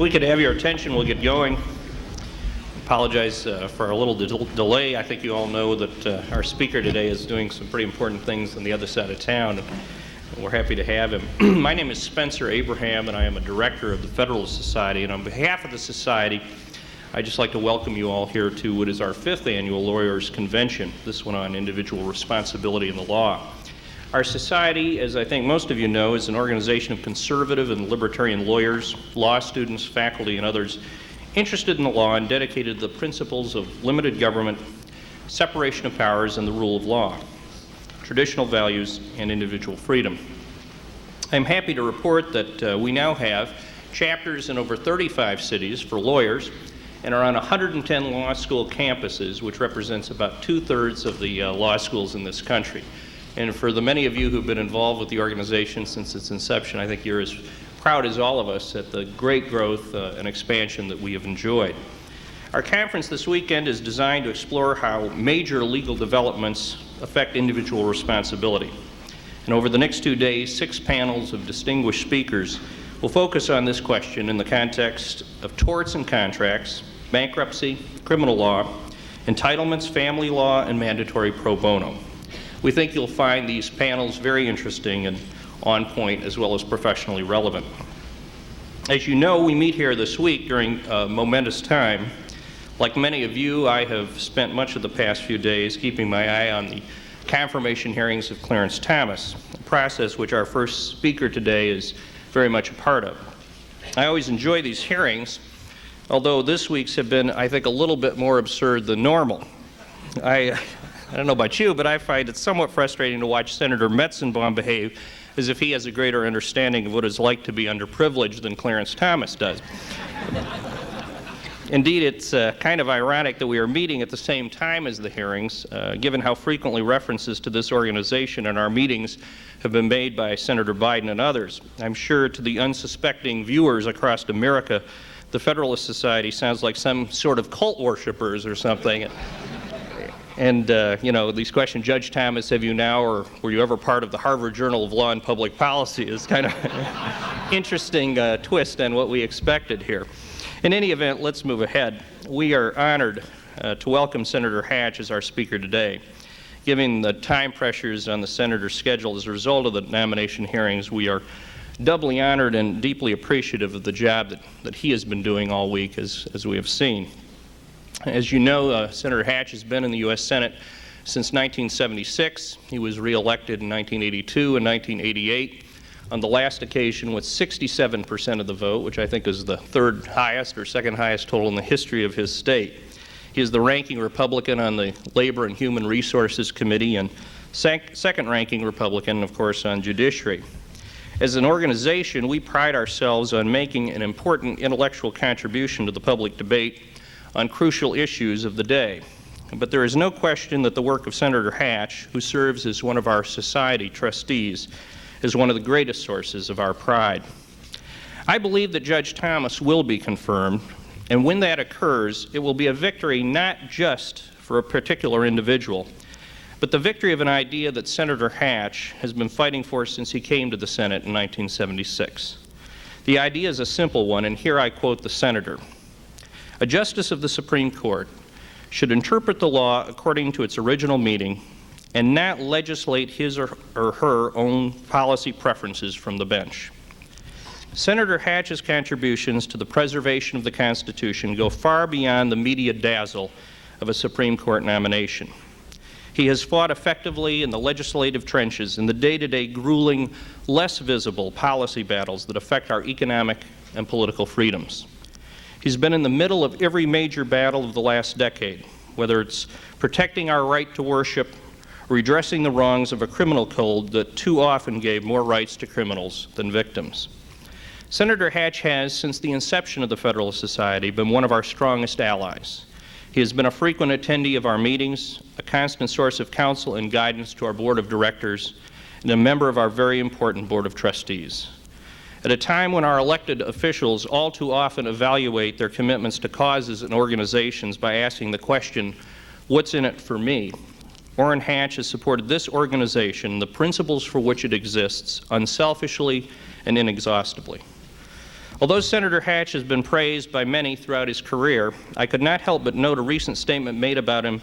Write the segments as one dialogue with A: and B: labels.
A: we could have your attention, we'll get going. Apologize for a little delay. I think you all know that our speaker today is doing some pretty important things on the other side of town, and we're happy to have him. My name is Spencer Abraham, and I am a director of the Federalist Society, and on behalf of the Society, I'd just like to welcome you all here to what is our 5th annual Lawyers Convention, this one on individual responsibility in the law. Our society, as I think most of you know, is an organization of conservative and libertarian lawyers, law students, faculty, and others interested in the law and dedicated to the principles of limited government, separation of powers, and the rule of law, traditional values, and individual freedom. I'm happy to report that we now have chapters in over 35 cities for lawyers and are on 110 law school campuses, which represents about 2/3 of the law schools in this country. And for the many of you who've been involved with the organization since its inception, I think you're as proud as all of us at the great growth and expansion that we have enjoyed. Our conference this weekend is designed to explore how major legal developments affect individual responsibility. And over the next 2 days, 6 panels of distinguished speakers will focus on this question in the context of torts and contracts, bankruptcy, criminal law, entitlements, family law, and mandatory pro bono. We think you'll find these panels very interesting and on point, as well as professionally relevant. As you know, we meet here this week during a momentous time. Like many of you, I have spent much of the past few days keeping my eye on the confirmation hearings of Clarence Thomas, a process which our first speaker today is very much a part of. I always enjoy these hearings, although this week's have been, I think, a little bit more absurd than normal. I don't know about you, but I find it somewhat frustrating to watch Senator Metzenbaum behave as if he has a greater understanding of what it's like to be underprivileged than Clarence Thomas does. Indeed, it's kind of ironic that we are meeting at the same time as the hearings, given how frequently references to this organization in our meetings have been made by Senator Biden and others. I'm sure to the unsuspecting viewers across America, the Federalist Society sounds like some sort of cult worshipers or something. And, these questions, Judge Thomas, have you now, or were you ever part of the Harvard Journal of Law and Public Policy, is kind of interesting twist on what we expected here. In any event, let's move ahead. We are honored to welcome Senator Hatch as our speaker today. Given the time pressures on the senator's schedule as a result of the nomination hearings, we are doubly honored and deeply appreciative of the job that he has been doing all week, as we have seen. As you know, Senator Hatch has been in the U.S. Senate since 1976. He was reelected in 1982 and 1988. On the last occasion with 67% of the vote, which I think is the 3rd highest or 2nd highest total in the history of his state. He is the ranking Republican on the Labor and Human Resources Committee and 2nd ranking Republican, of course, on Judiciary. As an organization, we pride ourselves on making an important intellectual contribution to the public debate on crucial issues of the day. But there is no question that the work of Senator Hatch, who serves as one of our society trustees, is one of the greatest sources of our pride. I believe that Judge Thomas will be confirmed, and when that occurs, it will be a victory not just for a particular individual, but the victory of an idea that Senator Hatch has been fighting for since he came to the Senate in 1976. The idea is a simple one, and here I quote the senator. A justice of the Supreme Court should interpret the law according to its original meaning and not legislate his or her own policy preferences from the bench. Senator Hatch's contributions to the preservation of the Constitution go far beyond the media dazzle of a Supreme Court nomination. He has fought effectively in the legislative trenches in the day-to-day grueling, less visible policy battles that affect our economic and political freedoms. He's been in the middle of every major battle of the last decade, whether it's protecting our right to worship, redressing the wrongs of a criminal code that too often gave more rights to criminals than victims. Senator Hatch has, since the inception of the Federalist Society, been one of our strongest allies. He has been a frequent attendee of our meetings, a constant source of counsel and guidance to our board of directors, and a member of our very important board of trustees. At a time when our elected officials all too often evaluate their commitments to causes and organizations by asking the question, what's in it for me? Orrin Hatch has supported this organization, the principles for which it exists, unselfishly and inexhaustibly. Although Senator Hatch has been praised by many throughout his career, I could not help but note a recent statement made about him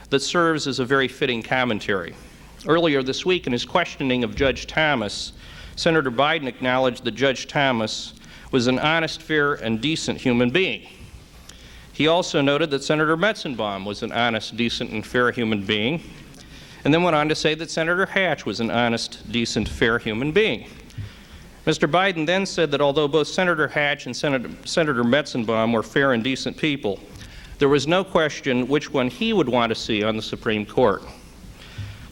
A: that serves as a very fitting commentary. Earlier this week, in his questioning of Judge Thomas, Senator Biden acknowledged that Judge Thomas was an honest, fair, and decent human being. He also noted that Senator Metzenbaum was an honest, decent, and fair human being, and then went on to say that Senator Hatch was an honest, decent, fair human being. Mr. Biden then said that although both Senator Hatch and Senator Metzenbaum were fair and decent people, there was no question which one he would want to see on the Supreme Court.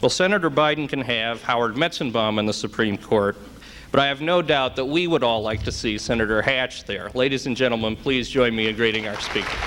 A: Well, Senator Biden can have Howard Metzenbaum on the Supreme Court, but I have no doubt that we would all like to see Senator Hatch there. Ladies and gentlemen, please join me in greeting our speaker.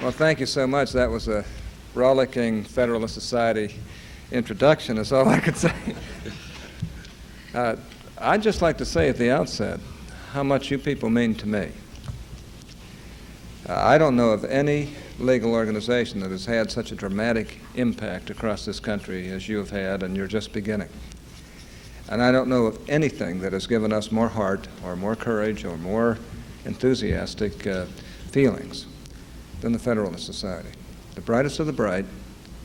B: Well, thank you so much. That was a rollicking Federalist Society introduction, is all I could say. I'd just like to say at the outset how much you people mean to me. I don't know of any legal organization that has had such a dramatic impact across this country as you have had, and you're just beginning. And I don't know of anything that has given us more heart or more courage or more enthusiastic feelings than the Federalist Society. The brightest of the bright,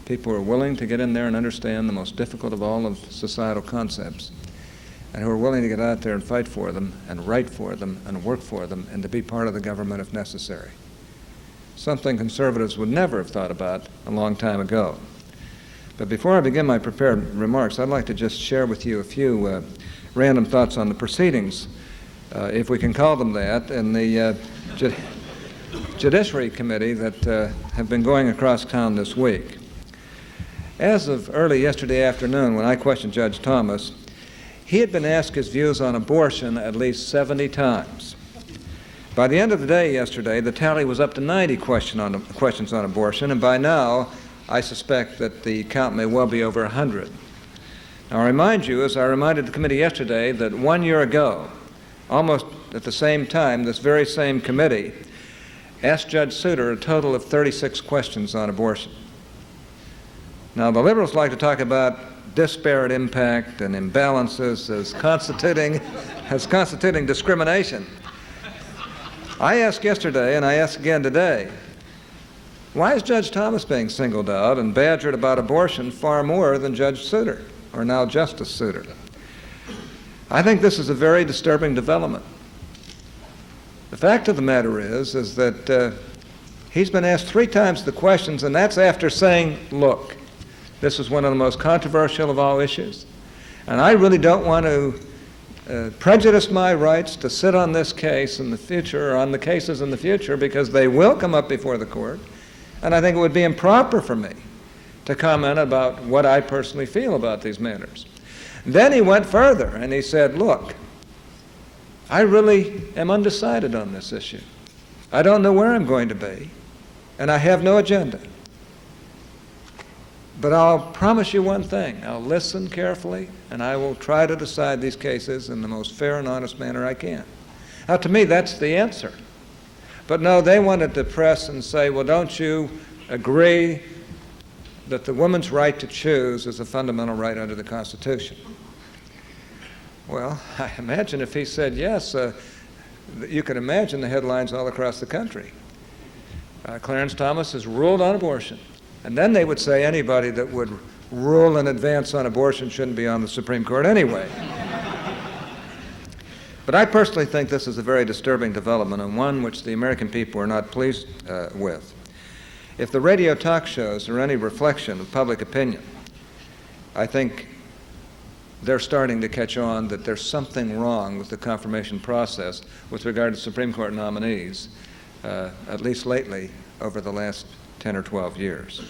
B: people who are willing to get in there and understand the most difficult of all of societal concepts, and who are willing to get out there and fight for them and write for them and work for them and to be part of the government if necessary. Something conservatives would never have thought about a long time ago. But before I begin my prepared remarks, I'd like to just share with you a few random thoughts on the proceedings, if we can call them that, in the Judiciary Committee that have been going across town this week. As of early yesterday afternoon, when I questioned Judge Thomas, he had been asked his views on abortion at least 70 times. By the end of the day yesterday, the tally was up to 90 questions on abortion, and by now, I suspect that the count may well be over 100. Now, I remind you, as I reminded the committee yesterday, that 1 year ago, almost at the same time, this very same committee asked Judge Souter a total of 36 questions on abortion. Now, the liberals like to talk about disparate impact and imbalances as constituting discrimination. I asked yesterday, and I ask again today, why is Judge Thomas being singled out and badgered about abortion far more than Judge Souter, or now Justice Souter? I think this is a very disturbing development. The fact of the matter is that he's been asked 3 times the questions, and that's after saying, look, this is one of the most controversial of all issues, and I really don't want to prejudice my rights to sit on this case in the future, or on the cases in the future, because they will come up before the court, and I think it would be improper for me to comment about what I personally feel about these matters. Then he went further, and he said, look, I really am undecided on this issue. I don't know where I'm going to be, and I have no agenda. But I'll promise you one thing. I'll listen carefully, and I will try to decide these cases in the most fair and honest manner I can. Now, to me, that's the answer. But no, they wanted to press and say, well, don't you agree that the woman's right to choose is a fundamental right under the Constitution? Well, I imagine if he said yes, you could imagine the headlines all across the country. Clarence Thomas has ruled on abortion. And then they would say anybody that would rule in advance on abortion shouldn't be on the Supreme Court anyway. But I personally think this is a very disturbing development, and one which the American people are not pleased with. If the radio talk shows are any reflection of public opinion, I think they're starting to catch on that there's something wrong with the confirmation process with regard to Supreme Court nominees, at least lately over the last 10 or 12 years.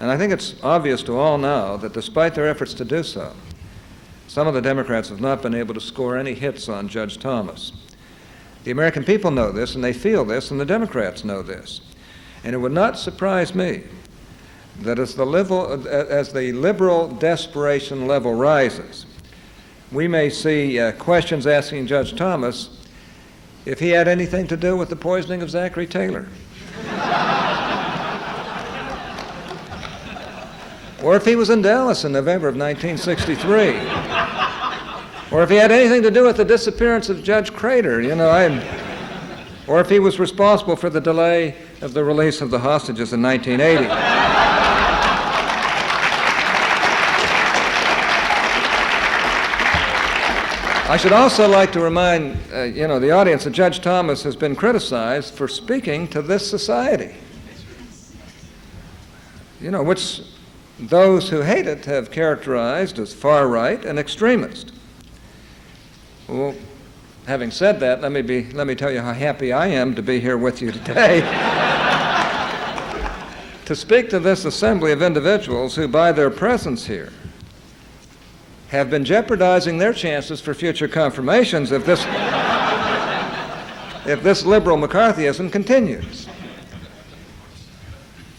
B: And I think it's obvious to all now that despite their efforts to do so, some of the Democrats have not been able to score any hits on Judge Thomas. The American people know this, and they feel this, and the Democrats know this. And it would not surprise me that as the liberal desperation level rises, we may see questions asking Judge Thomas if he had anything to do with the poisoning of Zachary Taylor. Or if he was in Dallas in November of 1963. Or if he had anything to do with the disappearance of Judge Crater, or if he was responsible for the delay of the release of the hostages in 1980. I should also like to remind, the audience that Judge Thomas has been criticized for speaking to this society, which those who hate it have characterized as far right and extremist. Well, having said that, let me tell you how happy I am to be here with you today to speak to this assembly of individuals who, by their presence here, have been jeopardizing their chances for future confirmations if this liberal McCarthyism continues.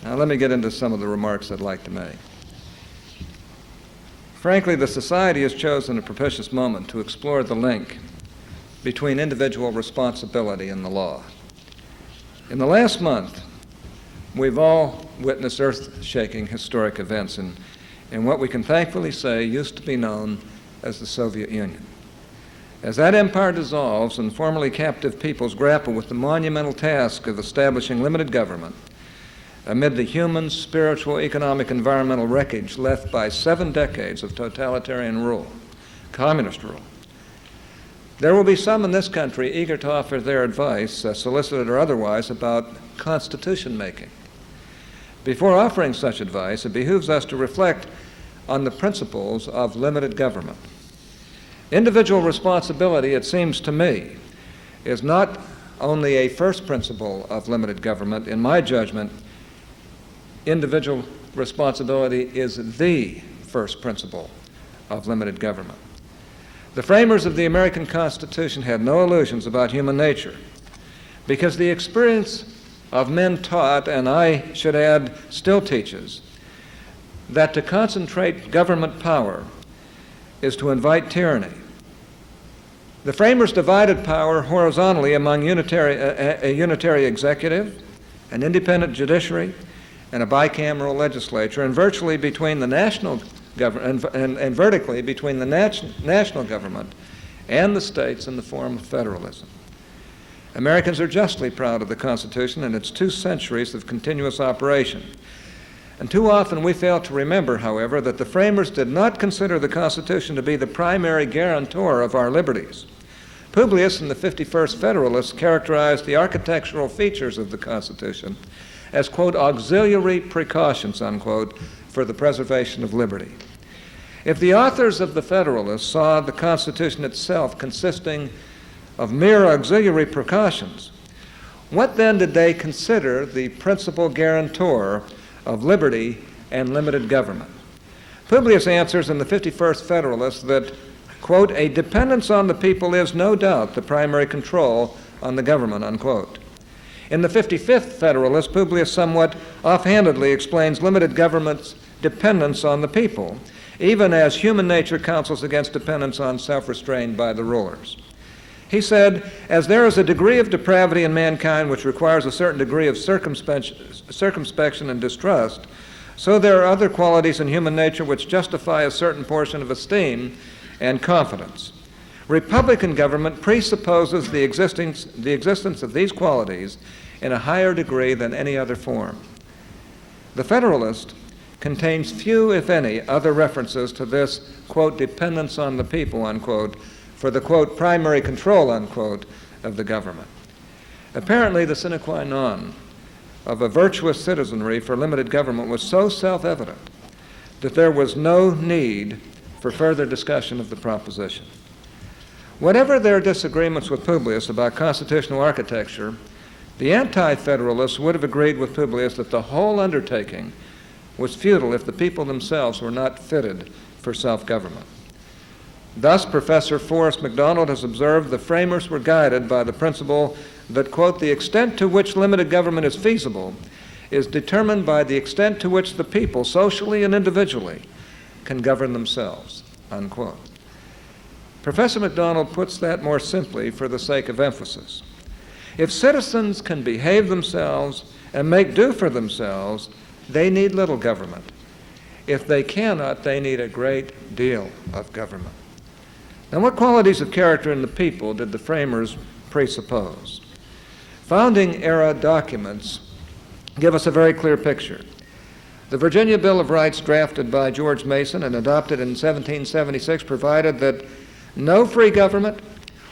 B: Now, let me get into some of the remarks I'd like to make. Frankly, the society has chosen a propitious moment to explore the link between individual responsibility and the law. In the last month, we've all witnessed earth-shaking historic events in what we can thankfully say used to be known as the Soviet Union. As that empire dissolves and formerly captive peoples grapple with the monumental task of establishing limited government amid the human, spiritual, economic, environmental wreckage left by 7 decades of totalitarian rule, communist rule, there will be some in this country eager to offer their advice, solicited or otherwise, about constitution making. Before offering such advice, it behooves us to reflect on the principles of limited government. Individual responsibility, it seems to me, is not only a first principle of limited government. In my judgment, individual responsibility is the first principle of limited government. The framers of the American Constitution had no illusions about human nature, because the experience of men taught, and I should add, still teaches, that to concentrate government power is to invite tyranny. The framers divided power horizontally among a unitary executive, an independent judiciary, and a bicameral legislature, and virtually between the national government and vertically between the national government and the states in the form of federalism. Americans are justly proud of the Constitution and its 2 centuries of continuous operation. And too often we fail to remember, however, that the framers did not consider the Constitution to be the primary guarantor of our liberties. Publius and the 51st Federalists characterized the architectural features of the Constitution as, quote, auxiliary precautions, unquote, for the preservation of liberty. If the authors of the Federalists saw the Constitution itself consisting of mere auxiliary precautions, what then did they consider the principal guarantor of liberty and limited government? Publius answers in the 51st Federalist that, quote, a dependence on the people is no doubt the primary control on the government, unquote. In the 55th Federalist, Publius somewhat offhandedly explains limited government's dependence on the people, even as human nature counsels against dependence on self-restraint by the rulers. He said, as there is a degree of depravity in mankind which requires a certain degree of circumspection and distrust, so there are other qualities in human nature which justify a certain portion of esteem and confidence. Republican government presupposes the existence of these qualities in a higher degree than any other form. The Federalist contains few, if any, other references to this, quote, dependence on the people, unquote, for the, quote, primary control, unquote, of the government. Apparently, the sine qua non of a virtuous citizenry for limited government was so self-evident that there was no need for further discussion of the proposition. Whatever their disagreements with Publius about constitutional architecture, the anti-federalists would have agreed with Publius that the whole undertaking was futile if the people themselves were not fitted for self-government. Thus, Professor Forrest MacDonald has observed the framers were guided by the principle that, quote, the extent to which limited government is feasible is determined by the extent to which the people, socially and individually, can govern themselves, unquote. Professor MacDonald puts that more simply for the sake of emphasis. If citizens can behave themselves and make do for themselves, they need little government. If they cannot, they need a great deal of government. Now, what qualities of character in the people did the framers presuppose? Founding-era documents give us a very clear picture. The Virginia Bill of Rights, drafted by George Mason and adopted in 1776, provided that no free government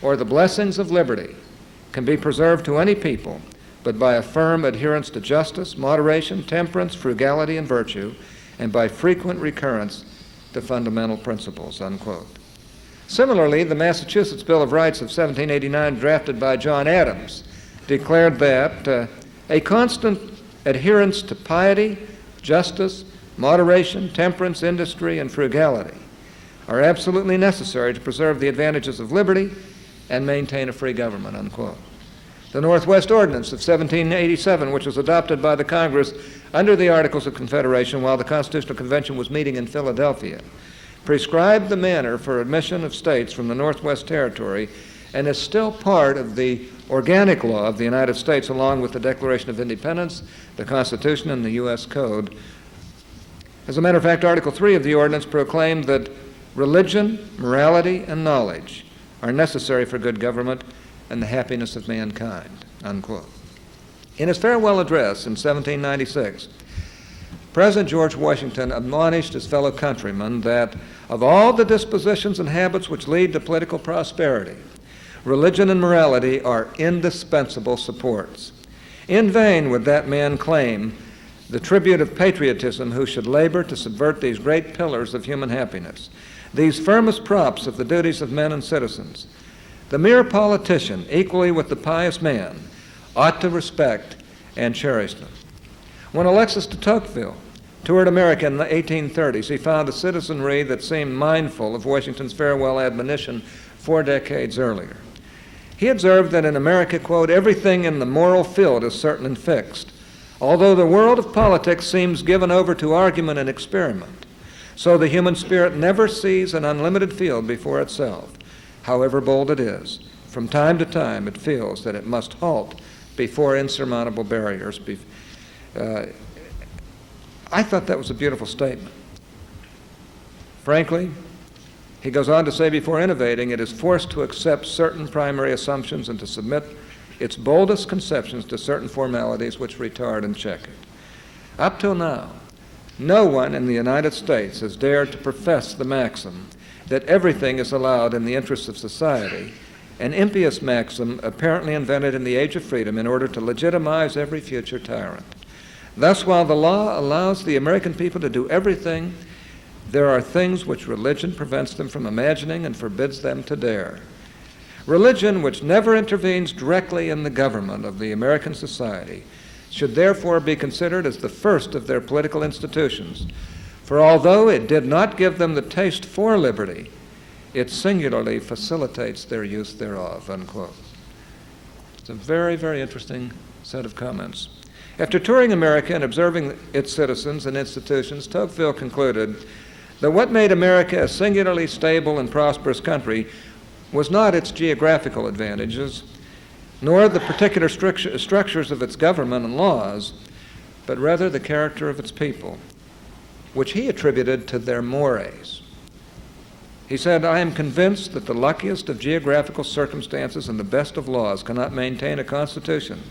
B: or the blessings of liberty can be preserved to any people but by a firm adherence to justice, moderation, temperance, frugality, and virtue, and by frequent recurrence to fundamental principles, unquote. Similarly, the Massachusetts Bill of Rights of 1789, drafted by John Adams, declared that a constant adherence to piety, justice, moderation, temperance, industry, and frugality are absolutely necessary to preserve the advantages of liberty and maintain a free government, unquote. The Northwest Ordinance of 1787, which was adopted by the Congress under the Articles of Confederation while the Constitutional Convention was meeting in Philadelphia, prescribed the manner for admission of states from the Northwest Territory and is still part of the organic law of the United States, along with the Declaration of Independence, the Constitution, and the U.S. Code. As a matter of fact, Article 3 of the ordinance proclaimed that religion, morality, and knowledge are necessary for good government and the happiness of mankind, unquote. In his farewell address in 1796, President George Washington admonished his fellow countrymen that of all the dispositions and habits which lead to political prosperity, religion and morality are indispensable supports. In vain would that man claim the tribute of patriotism who should labor to subvert these great pillars of human happiness, these firmest props of the duties of men and citizens. The mere politician, equally with the pious man, ought to respect and cherish them. When Alexis de Tocqueville toured America in the 1830s, he found a citizenry that seemed mindful of Washington's farewell admonition 4 decades earlier. He observed that in America, quote, everything in the moral field is certain and fixed. Although the world of politics seems given over to argument and experiment, so the human spirit never sees an unlimited field before itself. However bold it is, from time to time it feels that it must halt before insurmountable barriers. I thought that was a beautiful statement. Frankly, he goes on to say, before innovating, it is forced to accept certain primary assumptions and to submit its boldest conceptions to certain formalities which retard and check it. Up till now, no one in the United States has dared to profess the maxim that everything is allowed in the interests of society, an impious maxim apparently invented in the age of freedom in order to legitimize every future tyrant. Thus, while the law allows the American people to do everything, there are things which religion prevents them from imagining and forbids them to dare. Religion, which never intervenes directly in the government of the American society, should therefore be considered as the first of their political institutions. For although it did not give them the taste for liberty, it singularly facilitates their use thereof, unquote. It's a very, very interesting set of comments. After touring America and observing its citizens and institutions, Tocqueville concluded that what made America a singularly stable and prosperous country was not its geographical advantages, nor the particular structures of its government and laws, but rather the character of its people, which he attributed to their mores. He said, I am convinced that the luckiest of geographical circumstances and the best of laws cannot maintain a constitution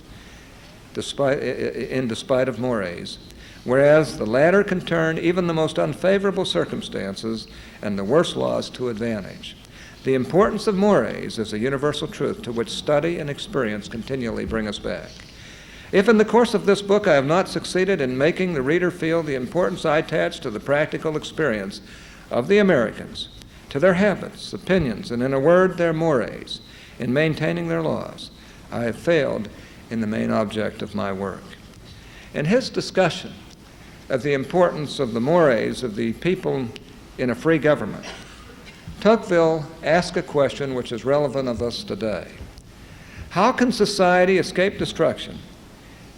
B: in despite of mores, whereas the latter can turn even the most unfavorable circumstances and the worst laws to advantage. The importance of mores is a universal truth to which study and experience continually bring us back. If in the course of this book I have not succeeded in making the reader feel the importance I attach to the practical experience of the Americans, to their habits, opinions, and in a word, their mores, in maintaining their laws, I have failed in the main object of my work. In his discussion of the importance of the mores of the people in a free government, Tocqueville asked a question which is relevant of us today. How can society escape destruction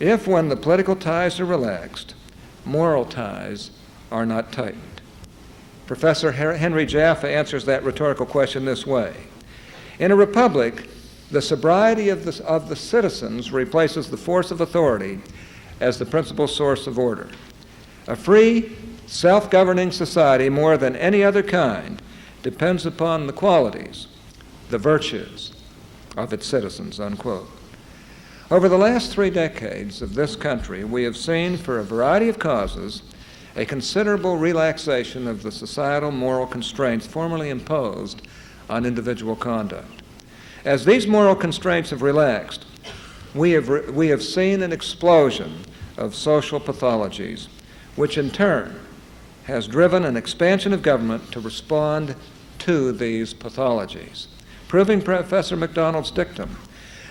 B: if, when the political ties are relaxed, moral ties are not tightened? Professor Henry Jaffa answers that rhetorical question this way. In a republic, the sobriety of the citizens replaces the force of authority as the principal source of order. A free, self-governing society, more than any other kind, depends upon the qualities, the virtues of its citizens, unquote. Over the last 3 decades of this country, we have seen, for a variety of causes, a considerable relaxation of the societal moral constraints formerly imposed on individual conduct. As these moral constraints have relaxed, we have seen an explosion of social pathologies, which in turn has driven an expansion of government to respond to these pathologies, proving Professor MacDonald's dictum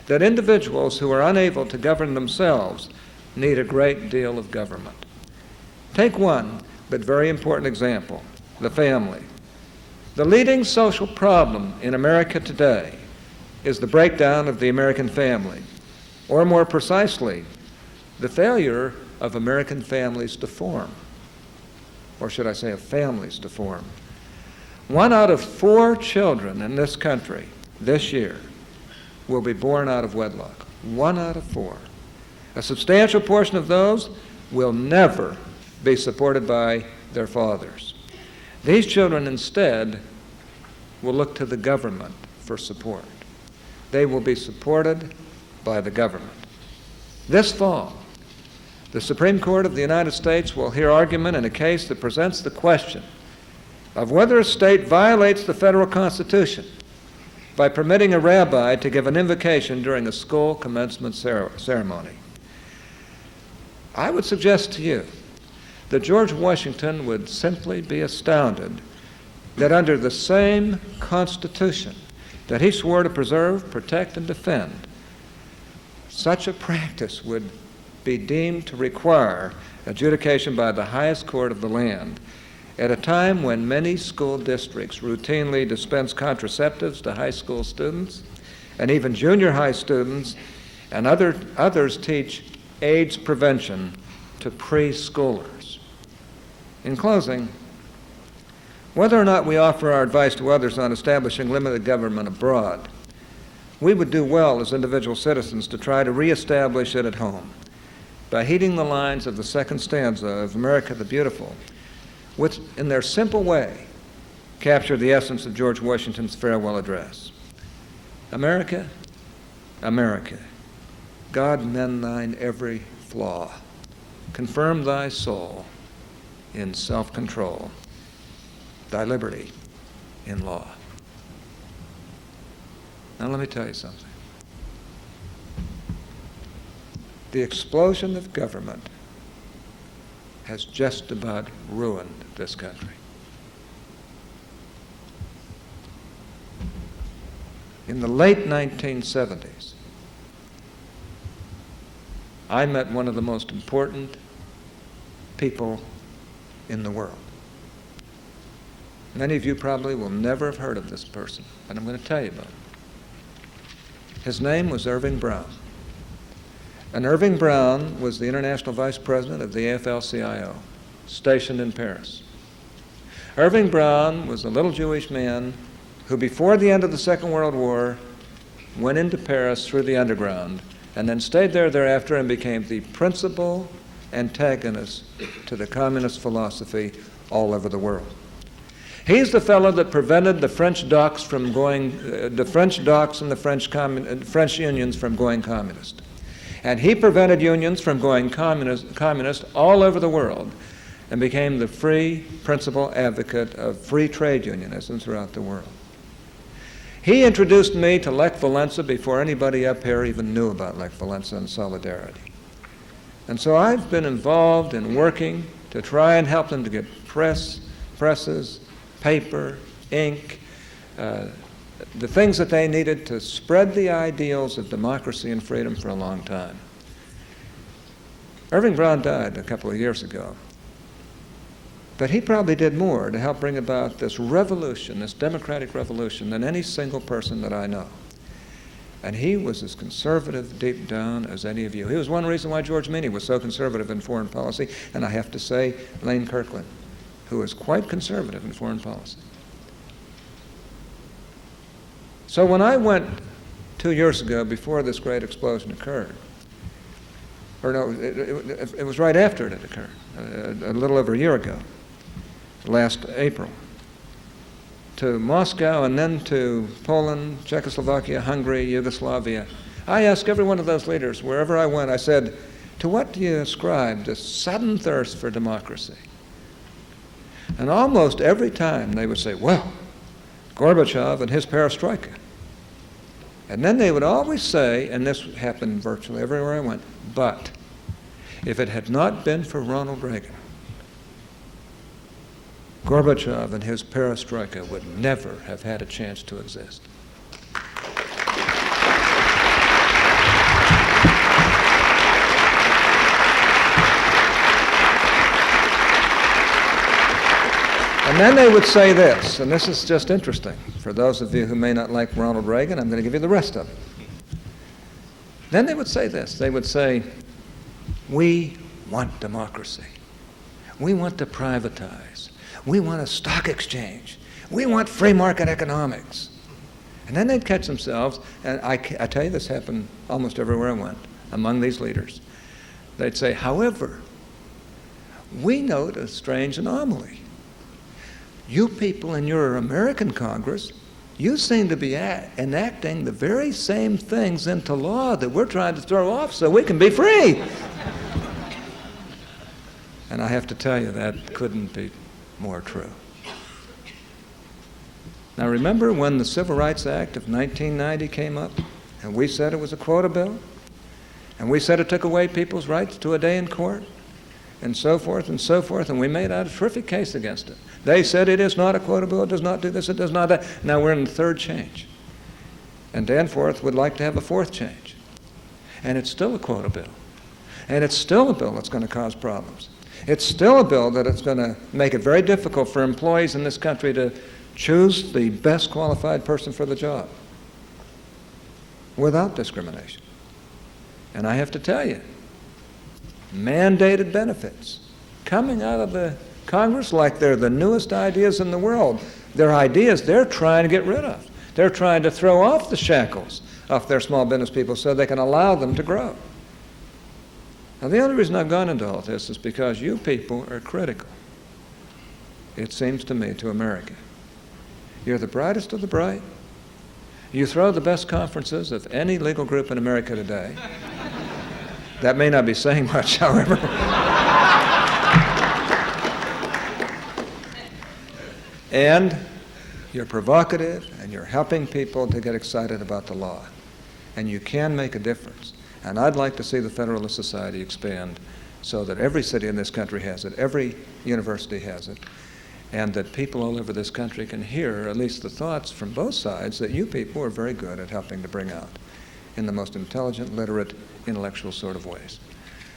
B: that individuals who are unable to govern themselves need a great deal of government. Take one, but very important example, the family. The leading social problem in America today is the breakdown of the American family, or more precisely, the failure of American families to form, or should I say of families to form. 1 out of 4 children in this country this year will be born out of wedlock. 1 out of 4. A substantial portion of those will never be supported by their fathers. These children instead will look to the government for support. They will be supported by the government. This fall, the Supreme Court of the United States will hear argument in a case that presents the question of whether a state violates the federal Constitution by permitting a rabbi to give an invocation during a school commencement ceremony. I would suggest to you that George Washington would simply be astounded that under the same Constitution that he swore to preserve, protect, and defend, such a practice would be deemed to require adjudication by the highest court of the land at a time when many school districts routinely dispense contraceptives to high school students, and even junior high students, and others teach AIDS prevention to preschoolers. In closing, whether or not we offer our advice to others on establishing limited government abroad, we would do well as individual citizens to try to reestablish it at home by heeding the lines of the second stanza of America the Beautiful, which, in their simple way, capture the essence of George Washington's farewell address. America, America, God mend thine every flaw. Confirm thy soul in self-control, thy liberty in law. Now let me tell you something. The explosion of government has just about ruined this country. In the late 1970s, I met one of the most important people in the world. Many of you probably will never have heard of this person, but I'm going to tell you about him. His name was Irving Brown. And Irving Brown was the international vice president of the AFL-CIO, stationed in Paris. Irving Brown was a little Jewish man who, before the end of the Second World War, went into Paris through the underground and then stayed there thereafter and became the principal antagonist to the communist philosophy all over the world. He's the fellow that prevented the French docs from going, the French docs and the French unions from going communist. And he prevented unions from going communist all over the world and became the free principal advocate of free trade unionism throughout the world. He introduced me to Lech Walesa before anybody up here even knew about Lech Walesa and Solidarity. And so I've been involved in working to try and help them to get presses, paper, ink, the things that they needed to spread the ideals of democracy and freedom for a long time. Irving Brown died a couple of years ago, but he probably did more to help bring about this revolution, this democratic revolution, than any single person that I know. And he was as conservative deep down as any of you. He was one reason why George Meany was so conservative in foreign policy, and I have to say Lane Kirkland, who is quite conservative in foreign policy. So when I went 2 years ago, before this great explosion occurred, or no, it was right after it had occurred, a little over a year ago, last April, to Moscow and then to Poland, Czechoslovakia, Hungary, Yugoslavia. I asked every one of those leaders, wherever I went, I said, to what do you ascribe this sudden thirst for democracy? And almost every time they would say, well, Gorbachev and his perestroika. And then they would always say, and this happened virtually everywhere I went, but if it had not been for Ronald Reagan, Gorbachev and his perestroika would never have had a chance to exist. And then they would say this, and this is just interesting. For those of you who may not like Ronald Reagan, I'm going to give you the rest of it. Then they would say this. They would say, we want democracy. We want to privatize. We want a stock exchange. We want free market economics. And then they'd catch themselves, and I tell you this happened almost everywhere I went, among these leaders. They'd say, however, we note a strange anomaly. You people in your American Congress, you seem to be enacting the very same things into law that we're trying to throw off so we can be free. And I have to tell you, that couldn't be more true. Now remember when the Civil Rights Act of 1990 came up, and we said it was a quota bill, and we said it took away people's rights to a day in court, and so forth, and we made out a terrific case against it. They said it is not a quota bill, it does not do this, it does not that. Now we're in the third change. And Danforth would like to have a fourth change. And it's still a quota bill. And it's still a bill that's going to cause problems. It's still a bill that it's going to make it very difficult for employees in this country to choose the best qualified person for the job without discrimination. And I have to tell you, mandated benefits coming out of the Congress like they're the newest ideas in the world. They're ideas they're trying to get rid of. They're trying to throw off the shackles off their small business people so they can allow them to grow. Now, the only reason I've gone into all this is because you people are critical, it seems to me, to America. You're the brightest of the bright. You throw the best conferences of any legal group in America today. That may not be saying much, however. And you're provocative, and you're helping people to get excited about the law. And you can make a difference. And I'd like to see the Federalist Society expand so that every city in this country has it, every university has it, and that people all over this country can hear at least the thoughts from both sides that you people are very good at helping to bring out in the most intelligent, literate, intellectual sort of ways.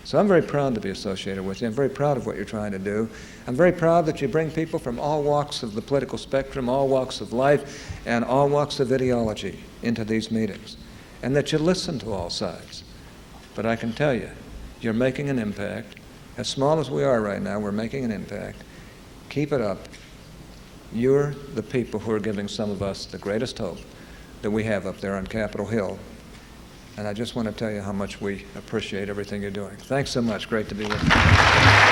B: So I'm very proud to be associated with you. I'm very proud of what you're trying to do. I'm very proud that you bring people from all walks of the political spectrum, all walks of life, and all walks of ideology into these meetings, and that you listen to all sides. But I can tell you, you're making an impact. As small as we are right now, we're making an impact. Keep it up. You're the people who are giving some of us the greatest hope that we have up there on Capitol Hill. And I just want to tell you how much we appreciate everything you're doing. Thanks so much. Great to be with you.